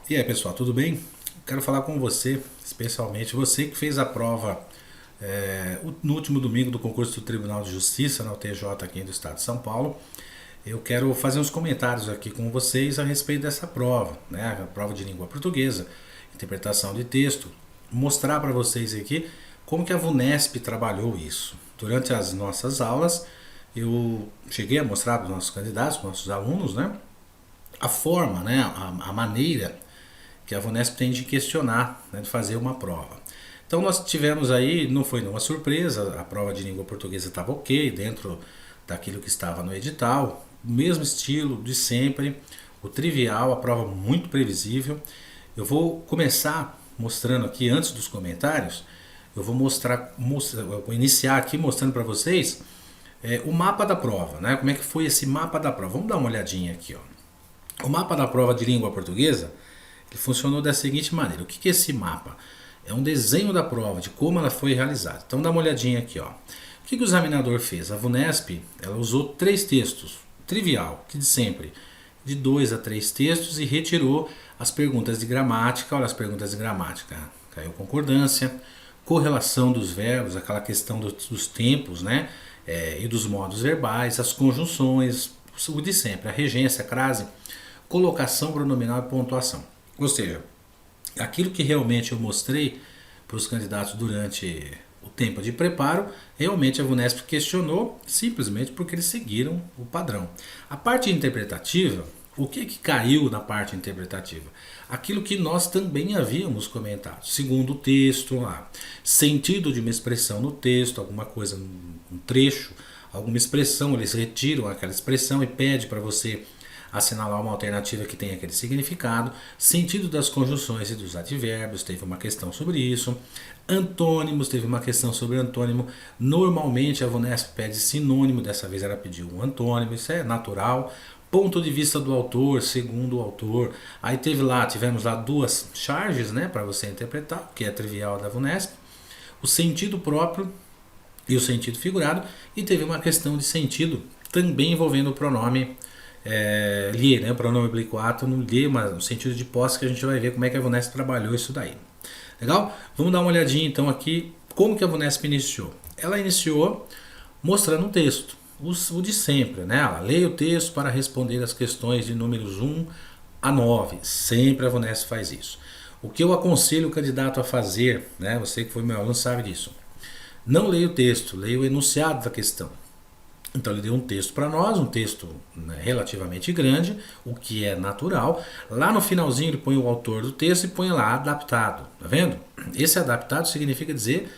E aí pessoal, tudo bem? Quero falar com você, especialmente você que fez a prova no último domingo do concurso do Tribunal de Justiça, na UTJ aqui do Estado de São Paulo. Eu quero fazer uns comentários aqui com vocês a respeito dessa prova, né? A prova de língua portuguesa, interpretação de texto, mostrar para vocês aqui como que a VUNESP trabalhou isso. Durante as nossas aulas, eu cheguei a mostrar para os nossos candidatos, para os nossos alunos, né? A forma, né? A maneira que a VUNESP tem de questionar, né, de fazer uma prova. Então nós tivemos aí, não foi nenhuma surpresa, a prova de língua portuguesa estava ok, dentro daquilo que estava no edital, o mesmo estilo de sempre, o trivial, a prova muito previsível. Eu vou começar mostrando aqui, antes dos comentários, eu vou iniciar aqui mostrando para vocês o mapa da prova, né? Como é que foi esse mapa da prova? Vamos dar uma olhadinha aqui, ó. O mapa da prova de língua portuguesa que funcionou da seguinte maneira. O que é esse mapa? É um desenho da prova, de como ela foi realizada. Então dá uma olhadinha aqui. Ó. O que o examinador fez? A VUNESP ela usou 3 textos, trivial, que de sempre, de 2 a 3 textos, e retirou as perguntas de gramática. Olha as perguntas de gramática. Caiu concordância, correlação dos verbos, aquela questão dos tempos, né? E dos modos verbais, as conjunções, o de sempre, a regência, a crase, colocação pronominal e pontuação. Ou seja, aquilo que realmente eu mostrei para os candidatos durante o tempo de preparo, realmente a VUNESP questionou simplesmente porque eles seguiram o padrão. A parte interpretativa, o que caiu na parte interpretativa? Aquilo que nós também havíamos comentado. Segundo o texto, sentido de uma expressão no texto, alguma coisa, um trecho, alguma expressão, eles retiram aquela expressão e pedem para você assinalar uma alternativa que tem aquele significado, sentido das conjunções e dos advérbios, teve uma questão sobre isso, antônimos, teve uma questão sobre antônimo, normalmente a VUNESP pede sinônimo, dessa vez ela pediu um antônimo, isso é natural, ponto de vista do autor, segundo o autor, aí tivemos lá 2 charges, né, para você interpretar, que é trivial da VUNESP, o sentido próprio e o sentido figurado, e teve uma questão de sentido também envolvendo o pronome lhe, né, o pronome oblíquo no lhe, mas no sentido de posse, que a gente vai ver como é que a VUNESP trabalhou isso daí. Legal? Vamos dar uma olhadinha então aqui como que a VUNESP iniciou. Ela iniciou mostrando um texto, o de sempre, né? Ela leia o texto para responder as questões de números 1 a 9. Sempre a VUNESP faz isso. O que eu aconselho o candidato a fazer, né? Você que foi meu aluno sabe disso. Não leia o texto, leia o enunciado da questão. Então ele deu um texto para nós, um texto, né, relativamente grande, o que é natural. Lá no finalzinho ele põe o autor do texto e põe lá adaptado, tá vendo? Esse adaptado significa dizer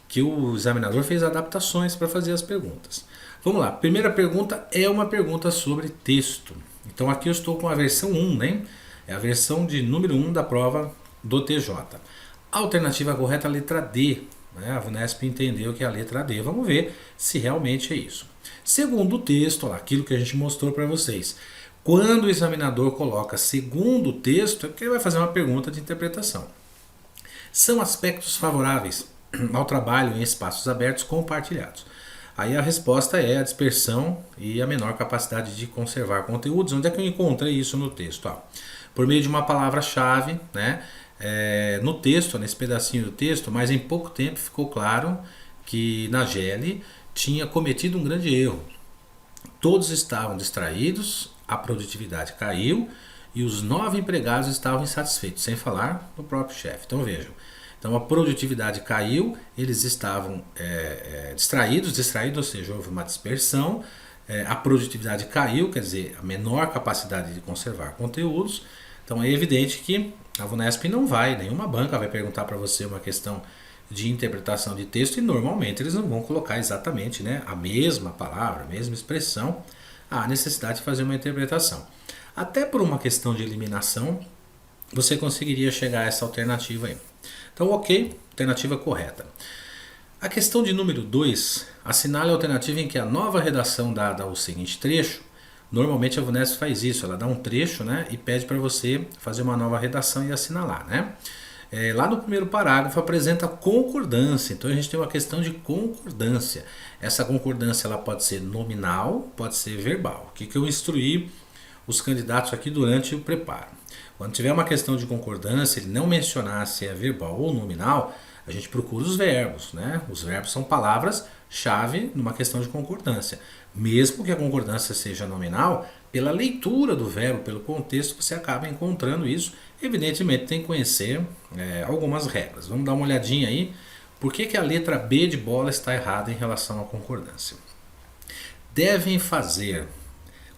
que o examinador fez adaptações para fazer as perguntas. Vamos lá, primeira pergunta é uma pergunta sobre texto. Então aqui eu estou com a versão 1, né? É a versão de número 1 da prova do TJ. A alternativa correta é a letra D. A VUNESP entendeu que é a letra D. Vamos ver se realmente é isso. Segundo o texto, aquilo que a gente mostrou para vocês. Quando o examinador coloca segundo o texto, é porque ele vai fazer uma pergunta de interpretação. São aspectos favoráveis ao trabalho em espaços abertos compartilhados. Aí a resposta é a dispersão e a menor capacidade de conservar conteúdos. Onde é que eu encontrei isso no texto? Por meio de uma palavra-chave, né? No texto, nesse pedacinho do texto, mas em pouco tempo ficou claro que Nageli tinha cometido um grande erro. Todos estavam distraídos, a produtividade caiu e os 9 empregados estavam insatisfeitos, sem falar no próprio chefe. Então vejam, então a produtividade caiu, eles estavam distraídos, ou seja, houve uma dispersão, a produtividade caiu, quer dizer, a menor capacidade de conservar conteúdos. Então é evidente que a VUNESP não vai, nenhuma banca vai perguntar para você uma questão de interpretação de texto e normalmente eles não vão colocar exatamente, né, a mesma palavra, a mesma expressão. Há necessidade de fazer uma interpretação. Até por uma questão de eliminação, você conseguiria chegar a essa alternativa aí. Então, ok, alternativa correta. A questão de número 2, assinale a alternativa em que a nova redação dada ao seguinte trecho. Normalmente a VUNESP faz isso, ela dá um trecho, né, e pede para você fazer uma nova redação e assinalar, né? Lá no primeiro parágrafo apresenta concordância, então a gente tem uma questão de concordância. Essa concordância ela pode ser nominal, pode ser verbal. O que eu instruí os candidatos aqui durante o preparo. Quando tiver uma questão de concordância, ele não mencionar se é verbal ou nominal, a gente procura os verbos, né? Os verbos são palavras-chave numa questão de concordância. Mesmo que a concordância seja nominal, pela leitura do verbo, pelo contexto, você acaba encontrando isso. Evidentemente, tem que conhecer algumas regras. Vamos dar uma olhadinha aí. Por que a letra B de bola está errada em relação à concordância? Devem fazer.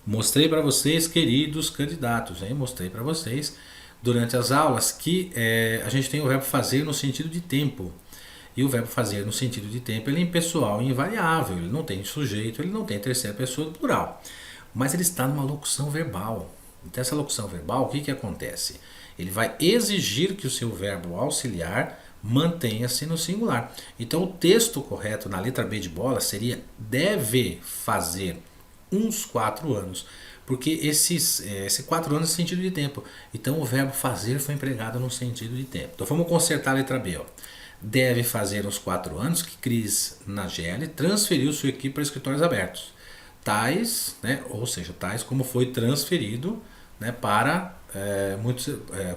Mostrei para vocês, queridos candidatos, hein? Mostrei para vocês durante as aulas que a gente tem o verbo fazer no sentido de tempo. E o verbo fazer no sentido de tempo ele é impessoal e invariável, ele não tem sujeito, ele não tem terceira pessoa do plural. Mas ele está numa locução verbal. Então essa locução verbal, o que acontece? Ele vai exigir que o seu verbo auxiliar mantenha-se no singular. Então o texto correto na letra B de bola seria deve fazer uns 4 anos. Porque esse 4 anos é sentido de tempo. Então o verbo fazer foi empregado no sentido de tempo. Então vamos consertar a letra B. Ó. Deve fazer uns 4 anos que Cris Nageli transferiu sua equipe para escritórios abertos. Tais, né, ou seja, tais como foi transferido, né,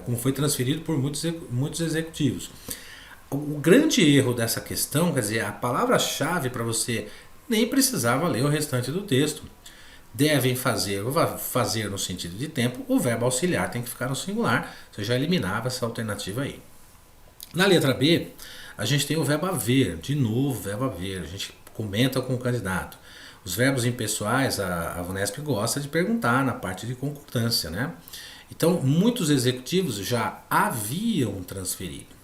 como foi transferido por muitos executivos. O grande erro dessa questão, quer dizer, a palavra-chave para você nem precisava ler o restante do texto. Devem fazer no sentido de tempo, o verbo auxiliar tem que ficar no singular, você já eliminava essa alternativa aí. Na letra B, a gente tem o verbo haver, de novo o verbo haver, a gente comenta com o candidato. Os verbos impessoais, a VUNESP gosta de perguntar na parte de concordância, né? Então, muitos executivos já haviam transferido.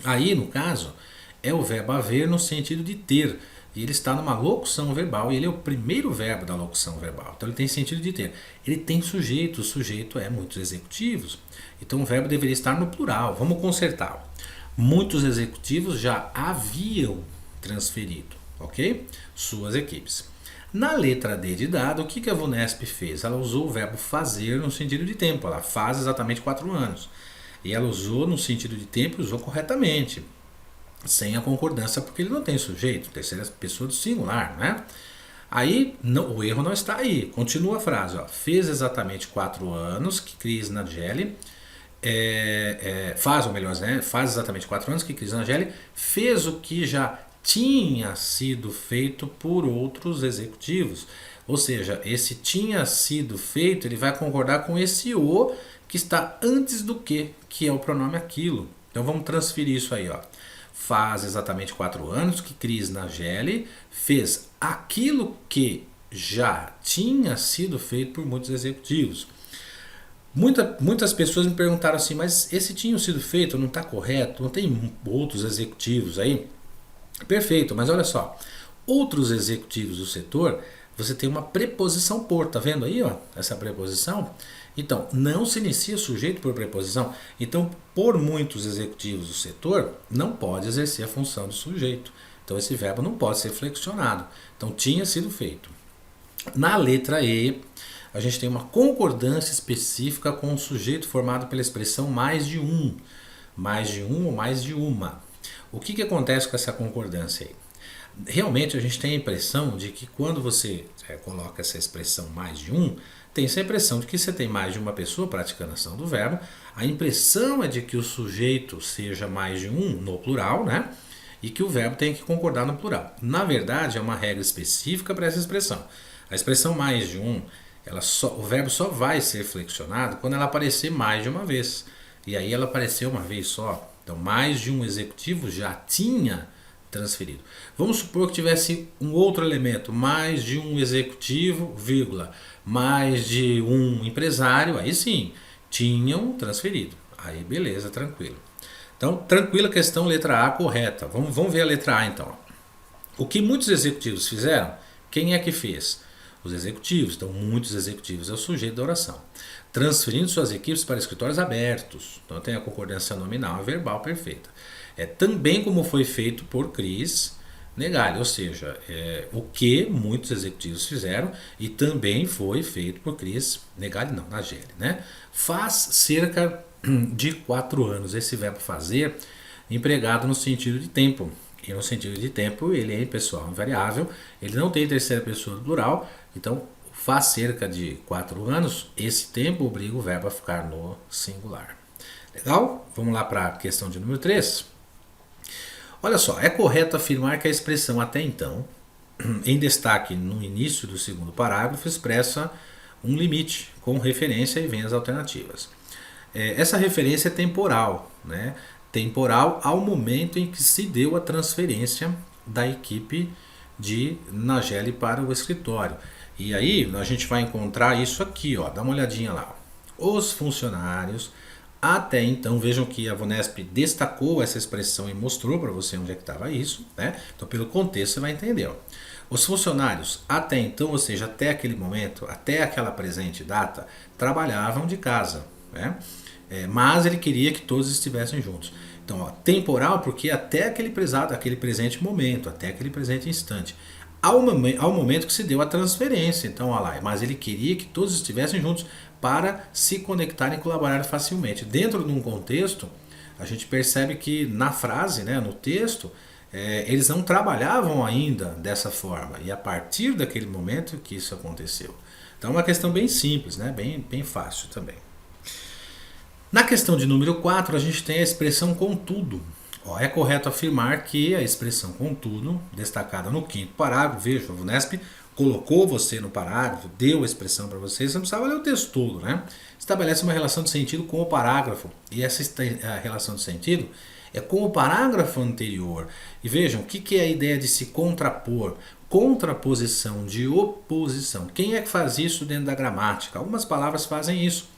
Aí, no caso, é o verbo haver no sentido de ter. E ele está numa locução verbal, e ele é o primeiro verbo da locução verbal. Então, ele tem sentido de ter. Ele tem sujeito, o sujeito é muitos executivos. Então, o verbo deveria estar no plural. Vamos consertá-lo. Muitos executivos já haviam transferido, ok? Suas equipes. Na letra D de dado, o que a VUNESP fez? Ela usou o verbo fazer no sentido de tempo. Ela faz exatamente 4 anos. E ela usou no sentido de tempo e usou corretamente. Sem a concordância, porque ele não tem sujeito, terceira pessoa do singular, né? Aí, o erro não está aí. Continua a frase, ó. Fez exatamente 4 anos que Cris Nageli faz exatamente 4 anos que Cris Nageli fez o que já tinha sido feito por outros executivos. Ou seja, esse tinha sido feito, ele vai concordar com esse o que está antes do que é o pronome aquilo. Então vamos transferir isso aí, ó. Faz exatamente 4 anos que Cris Nageli fez aquilo que já tinha sido feito por muitos executivos. Muitas pessoas me perguntaram assim, mas esse tinha sido feito não está correto? Não tem outros executivos aí? Perfeito, mas olha só. Outros executivos do setor, você tem uma preposição por, tá vendo aí, ó? Essa preposição? Então, não se inicia sujeito por preposição. Então, por muitos executivos do setor, não pode exercer a função de sujeito. Então, esse verbo não pode ser flexionado. Então, tinha sido feito. Na letra E, a gente tem uma concordância específica com o sujeito formado pela expressão mais de um. Mais de um ou mais de uma. O que acontece com essa concordância aí? Realmente a gente tem a impressão de que quando você coloca essa expressão mais de um, tem essa impressão de que você tem mais de uma pessoa praticando a ação do verbo. A impressão é de que o sujeito seja mais de um no plural, né? E que o verbo tem que concordar no plural. Na verdade, é uma regra específica para essa expressão. A expressão mais de um, o verbo só vai ser flexionado quando ela aparecer mais de uma vez. E aí ela apareceu uma vez só. Então, mais de um executivo já tinha transferido. Vamos supor que tivesse um outro elemento, mais de um executivo, vírgula, mais de um empresário, aí sim, tinham transferido. Aí beleza, tranquilo. Então, tranquila questão, letra A correta. Vamos ver a letra A então. O que muitos executivos fizeram? Quem é que fez? Os executivos. Então, muitos executivos é o sujeito da oração. Transferindo suas equipes para escritórios abertos. Então, tem a concordância nominal e verbal perfeita. Também como foi feito por Cris Nageli, ou seja, o que muitos executivos fizeram e também foi feito por Cris Nageli, né? Faz cerca de 4 anos. Esse verbo fazer empregado no sentido de tempo. E no sentido de tempo ele é impessoal, invariável, ele não tem terceira pessoa do plural, então faz cerca de 4 anos, esse tempo obriga o verbo a ficar no singular. Legal? Vamos lá para a questão de número 3. Olha só, é correto afirmar que a expressão até então, em destaque no início do segundo parágrafo, expressa um limite com referência e vem as alternativas. Essa referência é temporal, né? Temporal ao momento em que se deu a transferência da equipe de Nageli para o escritório. E aí a gente vai encontrar isso aqui, ó, dá uma olhadinha lá. Os funcionários até então, vejam que a Vunesp destacou essa expressão e mostrou para você onde é que estava isso, né? Então pelo contexto você vai entender, ó. Os funcionários até então, ou seja, até aquele momento, até aquela presente data, trabalhavam de casa, né? Mas ele queria que todos estivessem juntos. Então, ó, temporal porque até aquele presente momento, até aquele presente instante, ao momento que se deu a transferência. Então, olha lá, mas ele queria que todos estivessem juntos para se conectarem e colaborar facilmente. Dentro de um contexto, a gente percebe que na frase, né, no texto, eles não trabalhavam ainda dessa forma. E a partir daquele momento que isso aconteceu. Então é uma questão bem simples, né, bem fácil também. Na questão de número 4, a gente tem a expressão contudo. Ó, é correto afirmar que a expressão contudo, destacada no 5º parágrafo, veja, a Vunesp colocou você no parágrafo, deu a expressão para você, você não precisava ler o texto todo, né? Estabelece uma relação de sentido com o parágrafo, e essa relação de sentido é com o parágrafo anterior. E vejam, o que é a ideia de se contrapor? Contraposição de oposição. Quem é que faz isso dentro da gramática? Algumas palavras fazem isso.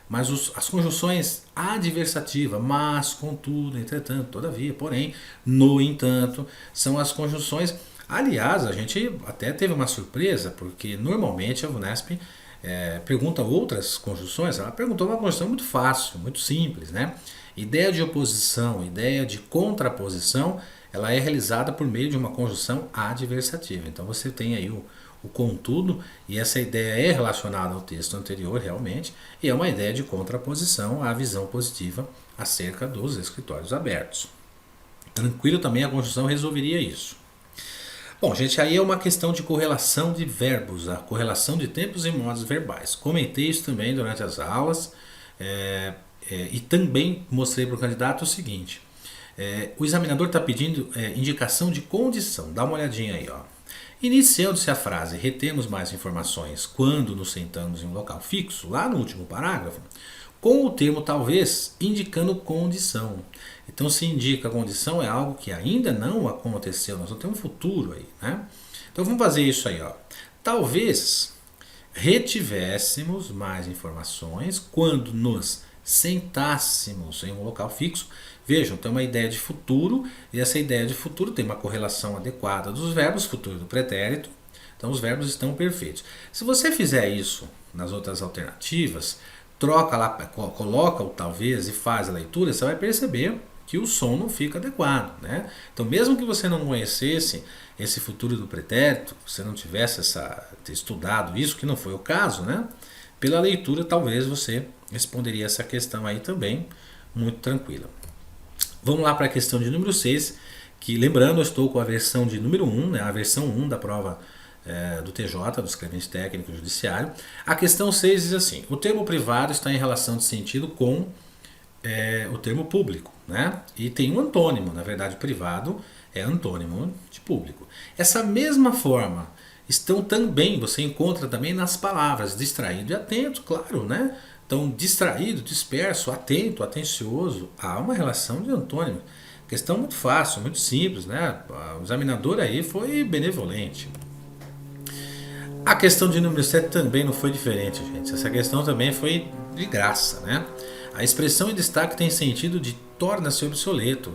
Mas as conjunções adversativa, mas, contudo, entretanto, todavia, porém, no entanto, são as conjunções. Aliás, a gente até teve uma surpresa, porque normalmente a Vunesp pergunta outras conjunções. Ela perguntou uma conjunção muito fácil, muito simples, né? Ideia de oposição, ideia de contraposição, ela é realizada por meio de uma conjunção adversativa. Então você tem aí o contudo, e essa ideia é relacionada ao texto anterior realmente, e é uma ideia de contraposição à visão positiva acerca dos escritórios abertos. Tranquilo, também a conjunção resolveria isso. Bom, gente, aí é uma questão de correlação de verbos, a correlação de tempos e modos verbais. Comentei isso também durante as aulas e também mostrei para o candidato o seguinte. O examinador está pedindo indicação de condição. Dá uma olhadinha aí, ó. Iniciando-se a frase, retemos mais informações quando nos sentamos em um local fixo, lá no último parágrafo, com o termo talvez indicando condição. Então se indica a condição é algo que ainda não aconteceu, nós vamos ter um futuro aí, né? Então vamos fazer isso aí, ó. Talvez retivéssemos mais informações quando nos sentássemos em um local fixo. Vejam, tem uma ideia de futuro, e essa ideia de futuro tem uma correlação adequada dos verbos, futuro do pretérito, então os verbos estão perfeitos. Se você fizer isso nas outras alternativas, troca lá, coloca o talvez e faz a leitura, você vai perceber que o som não fica adequado, né? Então mesmo que você não conhecesse esse futuro do pretérito, você não tivesse estudado isso, que não foi o caso, né? Pela leitura talvez você responderia essa questão aí também, muito tranquila. Vamos lá para a questão de número 6, que lembrando eu estou com a versão de número 1, né, a versão 1 da prova do TJ, do escrevente técnico judiciário. A questão 6 diz assim, o termo privado está em relação de sentido com o termo público, né? E tem um antônimo, na verdade privado é antônimo de público. Essa mesma forma estão também, você encontra também nas palavras distraído e atento, claro, né? Então, distraído, disperso, atento, atencioso, há uma relação de antônimo. Questão muito fácil, muito simples, né? O examinador aí foi benevolente. A questão de número 7 também não foi diferente, gente. Essa questão também foi de graça, né? A expressão em destaque tem sentido de torna-se obsoleto.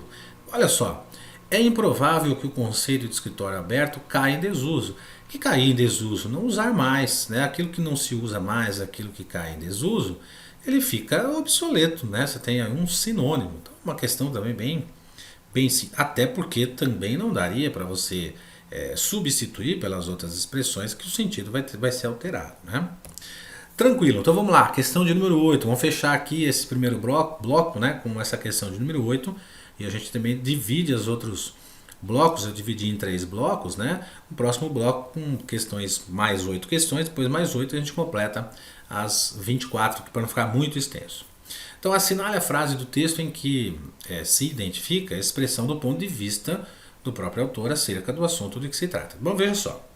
Olha só, é improvável que o conceito de escritório aberto caia em desuso. Que cair em desuso? Não usar mais, né? Aquilo que não se usa mais, aquilo que cai em desuso, ele fica obsoleto, né? Você tem aí um sinônimo. Então, uma questão também bem até porque também não daria para você substituir pelas outras expressões que o sentido vai ser alterado, né? Tranquilo, então vamos lá, questão de número 8. Vamos fechar aqui esse primeiro bloco, né, com essa questão de número 8. E a gente também divide as outras blocos, eu dividi em 3 blocos, né? O próximo bloco com questões, mais 8 questões, depois mais 8 a gente completa as 24, para não ficar muito extenso. Então assinale a frase do texto em que se identifica a expressão do ponto de vista do próprio autor acerca do assunto de que se trata. Bom, veja só.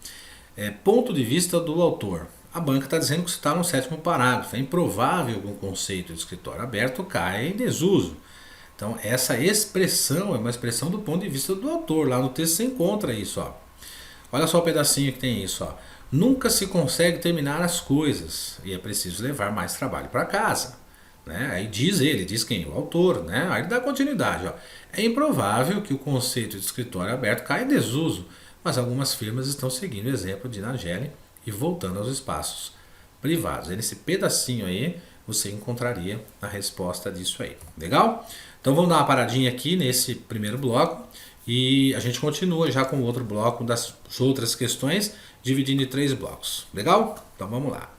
Ponto de vista do autor. A banca está dizendo que isso está no 7º parágrafo. É improvável que um conceito de escritório aberto caia em desuso. Então, essa expressão é uma expressão do ponto de vista do autor. Lá no texto você encontra isso. Ó. Olha só o pedacinho que tem isso. Ó. Nunca se consegue terminar as coisas e é preciso levar mais trabalho para casa. Né? Aí diz quem? O autor. Né? Aí ele dá continuidade. Ó. É improvável que o conceito de escritório aberto caia em desuso, mas algumas firmas estão seguindo o exemplo de Nageli e voltando aos espaços privados. Nesse pedacinho aí você encontraria a resposta disso aí. Legal? Então vamos dar uma paradinha aqui nesse primeiro bloco e a gente continua já com o outro bloco das outras questões, dividindo em 3 blocos. Legal? Então vamos lá.